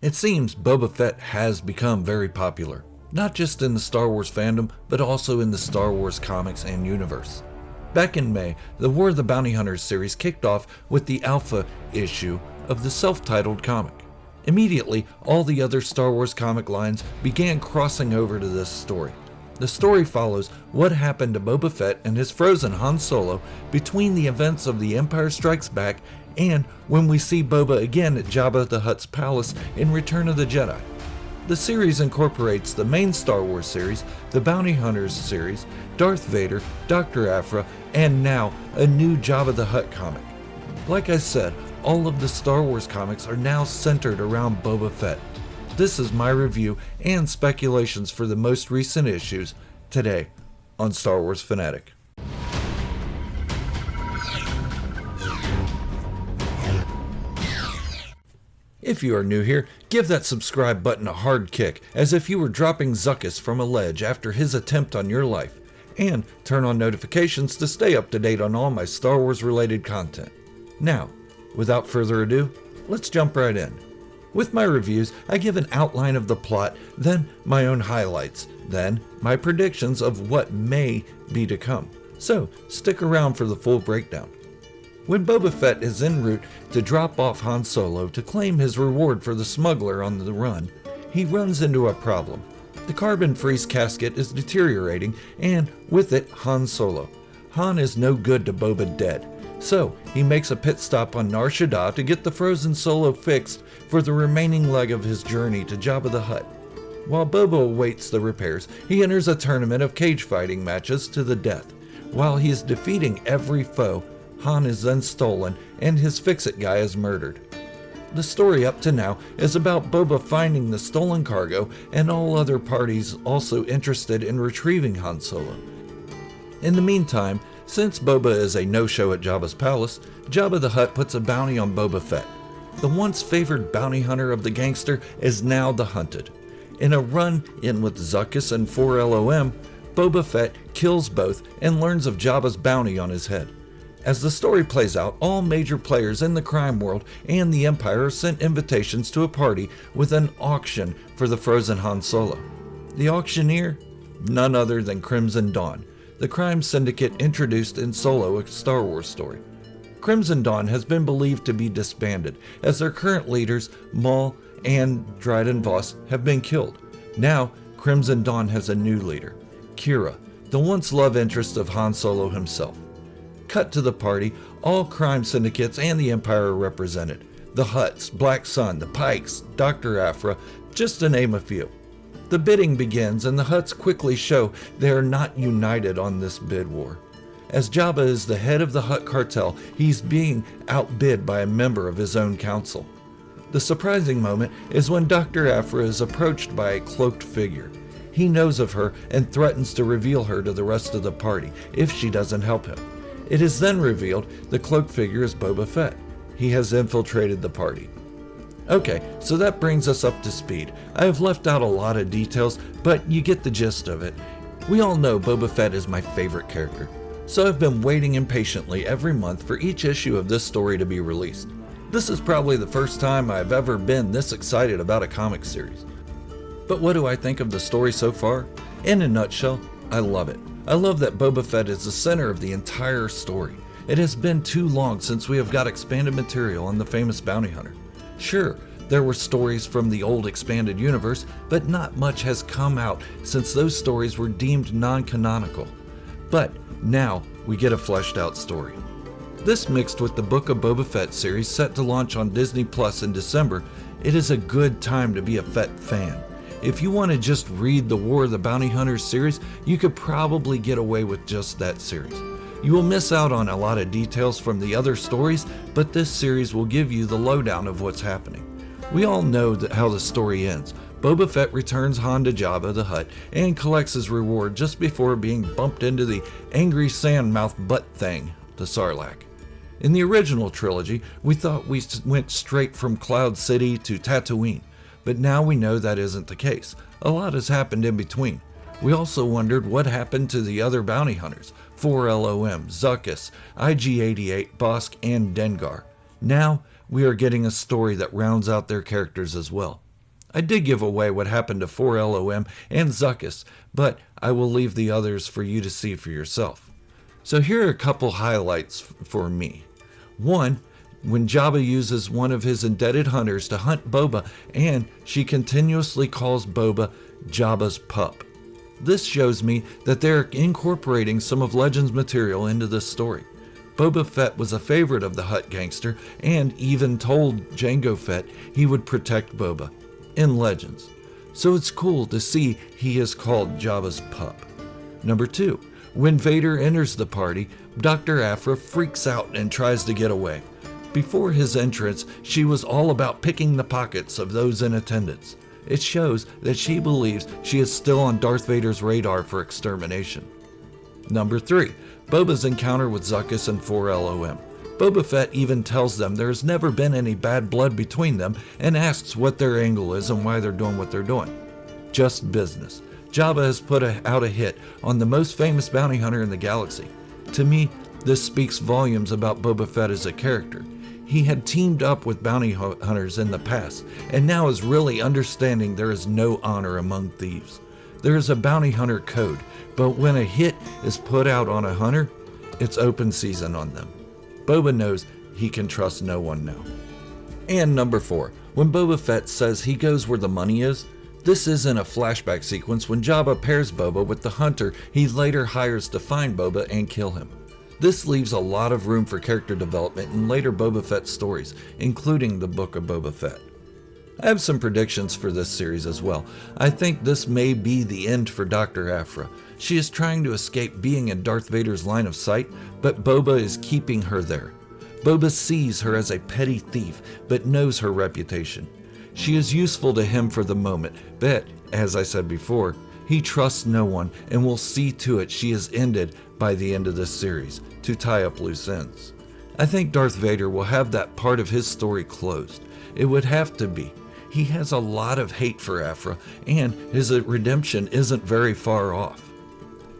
It seems Boba Fett has become very popular, not just in the Star Wars fandom, but also in the Star Wars comics and universe. Back in May, the War of the Bounty Hunters series kicked off with the Alpha issue of the self-titled comic. Immediately, all the other Star Wars comic lines began crossing over to this story. The story follows what happened to Boba Fett and his frozen Han Solo between the events of The Empire Strikes Back and when we see Boba again at Jabba the Hutt's palace in Return of the Jedi. The series incorporates the main Star Wars series, the Bounty Hunters series, Darth Vader, Dr. Aphra, and now a new Jabba the Hutt comic. Like I said, all of the Star Wars comics are now centered around Boba Fett. This is my review and speculations for the most recent issues today on Star Wars Fanatic. If you are new here, give that subscribe button a hard kick as if you were dropping Zuckuss from a ledge after his attempt on your life, and turn on notifications to stay up to date on all my Star Wars related content. Now, without further ado, let's jump right in. With my reviews, I give an outline of the plot, then my own highlights, then my predictions of what may be to come. So, stick around for the full breakdown. When Boba Fett is en route to drop off Han Solo to claim his reward for the smuggler on the run, he runs into a problem. The carbon freeze casket is deteriorating, and with it, Han Solo. Han is no good to Boba dead, so he makes a pit stop on Nar Shaddaa to get the frozen Solo fixed for the remaining leg of his journey to Jabba the Hutt. While Boba awaits the repairs, he enters a tournament of cage fighting matches to the death. While he is defeating every foe, Han is then stolen and his fix-it guy is murdered. The story up to now is about Boba finding the stolen cargo and all other parties also interested in retrieving Han Solo. In the meantime, since Boba is a no-show at Jabba's palace, Jabba the Hutt puts a bounty on Boba Fett. The once favored bounty hunter of the gangster is now the hunted. In a run-in with Zuckuss and 4LOM, Boba Fett kills both and learns of Jabba's bounty on his head. As the story plays out, all major players in the crime world and the Empire are sent invitations to a party with an auction for the frozen Han Solo. The auctioneer? None other than Crimson Dawn, the crime syndicate introduced in Solo, a Star Wars story. Crimson Dawn has been believed to be disbanded, as their current leaders, Maul and Dryden Voss, have been killed. Now, Crimson Dawn has a new leader, Kira, the once love interest of Han Solo himself. Cut to the party, all crime syndicates and the Empire are represented. The Hutts, Black Sun, the Pikes, Dr. Aphra, just to name a few. The bidding begins and the Hutts quickly show they are not united on this bid war. As Jabba is the head of the Hutt cartel, he's being outbid by a member of his own council. The surprising moment is when Dr. Aphra is approached by a cloaked figure. He knows of her and threatens to reveal her to the rest of the party if she doesn't help him. It is then revealed the cloaked figure is Boba Fett. He has infiltrated the party. Okay, so that brings us up to speed. I have left out a lot of details, but you get the gist of it. We all know Boba Fett is my favorite character, so I've been waiting impatiently every month for each issue of this story to be released. This is probably the first time I've ever been this excited about a comic series. But what do I think of the story so far? In a nutshell, I love it. I love that Boba Fett is the center of the entire story. It has been too long since we have got expanded material on the famous bounty hunter. Sure, there were stories from the old expanded universe, but not much has come out since those stories were deemed non-canonical. But now we get a fleshed out story. This mixed with the Book of Boba Fett series set to launch on Disney Plus in December, it is a good time to be a Fett fan. If you want to just read the War of the Bounty Hunters series, you could probably get away with just that series. You will miss out on a lot of details from the other stories, but this series will give you the lowdown of what's happening. We all know how the story ends. Boba Fett returns Han to Jabba the Hutt and collects his reward just before being bumped into the angry sandmouth butt thing, the Sarlacc. In the original trilogy, we thought we went straight from Cloud City to Tatooine. But now we know that isn't the case. A lot has happened in between. We also wondered what happened to the other bounty hunters, 4LOM, Zuckuss, IG-88, Bosk, and Dengar. Now we are getting a story that rounds out their characters as well. I did give away what happened to 4LOM and Zuckuss, but I will leave the others for you to see for yourself. So here are a couple highlights for me. One, when Jabba uses one of his indebted hunters to hunt Boba, and she continuously calls Boba Jabba's pup. This shows me that they're incorporating some of Legends material into this story. Boba Fett was a favorite of the Hutt gangster and even told Jango Fett he would protect Boba in Legends. So it's cool to see he is called Jabba's pup. Number 2, when Vader enters the party, Dr. Aphra freaks out and tries to get away. Before his entrance, she was all about picking the pockets of those in attendance. It shows that she believes she is still on Darth Vader's radar for extermination. Number 3, Boba's encounter with Zuckuss and 4LOM. Boba Fett even tells them there has never been any bad blood between them and asks what their angle is and why they're doing what they're doing. Just business. Jabba has put out a hit on the most famous bounty hunter in the galaxy. To me, this speaks volumes about Boba Fett as a character. He had teamed up with bounty hunters in the past, and now is really understanding there is no honor among thieves. There is a bounty hunter code, but when a hit is put out on a hunter, it's open season on them. Boba knows he can trust no one now. And number 4, when Boba Fett says he goes where the money is, this is in a flashback sequence when Jabba pairs Boba with the hunter he later hires to find Boba and kill him. This leaves a lot of room for character development in later Boba Fett stories, including the Book of Boba Fett. I have some predictions for this series as well. I think this may be the end for Dr. Aphra. She is trying to escape being in Darth Vader's line of sight, but Boba is keeping her there. Boba sees her as a petty thief, but knows her reputation. She is useful to him for the moment, but, as I said before, he trusts no one and will see to it she is ended by the end of this series, to tie up loose ends. I think Darth Vader will have that part of his story closed. It would have to be. He has a lot of hate for Aphra, and his redemption isn't very far off.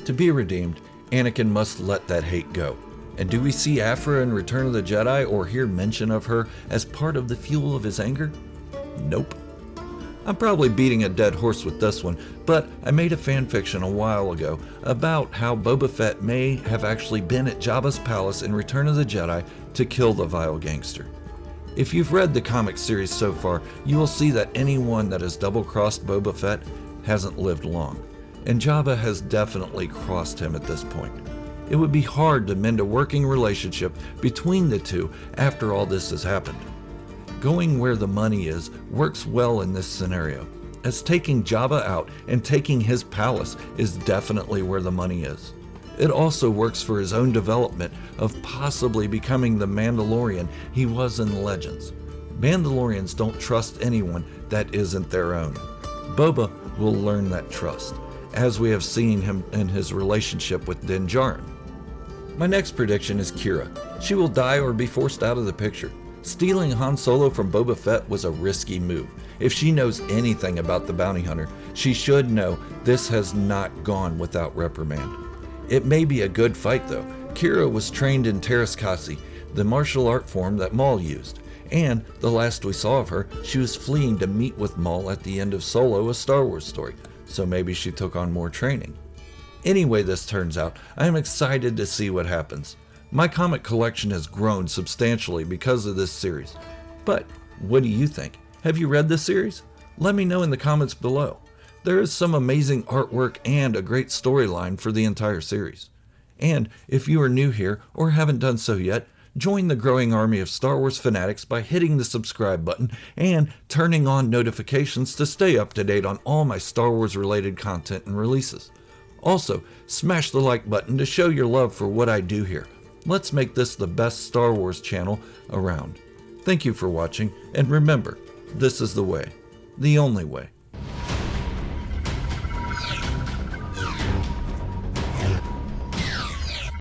To be redeemed, Anakin must let that hate go. And do we see Aphra in Return of the Jedi or hear mention of her as part of the fuel of his anger? Nope. I'm probably beating a dead horse with this one, but I made a fanfiction a while ago about how Boba Fett may have actually been at Jabba's palace in Return of the Jedi to kill the vile gangster. If you've read the comic series so far, you will see that anyone that has double-crossed Boba Fett hasn't lived long, and Jabba has definitely crossed him at this point. It would be hard to mend a working relationship between the two after all this has happened. Going where the money is works well in this scenario, as taking Jabba out and taking his palace is definitely where the money is. It also works for his own development of possibly becoming the Mandalorian he was in Legends. Mandalorians don't trust anyone that isn't their own. Boba will learn that trust, as we have seen him in his relationship with Din Djarin. My next prediction is Qi'ra. She will die or be forced out of the picture. Stealing Han Solo from Boba Fett was a risky move. If she knows anything about the bounty hunter, she should know this has not gone without reprimand. It may be a good fight though. Qi'ra was trained in Teräs Käsi, the martial art form that Maul used, and the last we saw of her, she was fleeing to meet with Maul at the end of Solo, a Star Wars story, so maybe she took on more training. Anyway this turns out, I am excited to see what happens. My comic collection has grown substantially because of this series. But what do you think? Have you read this series? Let me know in the comments below. There is some amazing artwork and a great storyline for the entire series. And if you are new here or haven't done so yet, join the growing army of Star Wars fanatics by hitting the subscribe button and turning on notifications to stay up to date on all my Star Wars related content and releases. Also, smash the like button to show your love for what I do here. Let's make this the best Star Wars channel around. Thank you for watching, and remember, this is the way, the only way.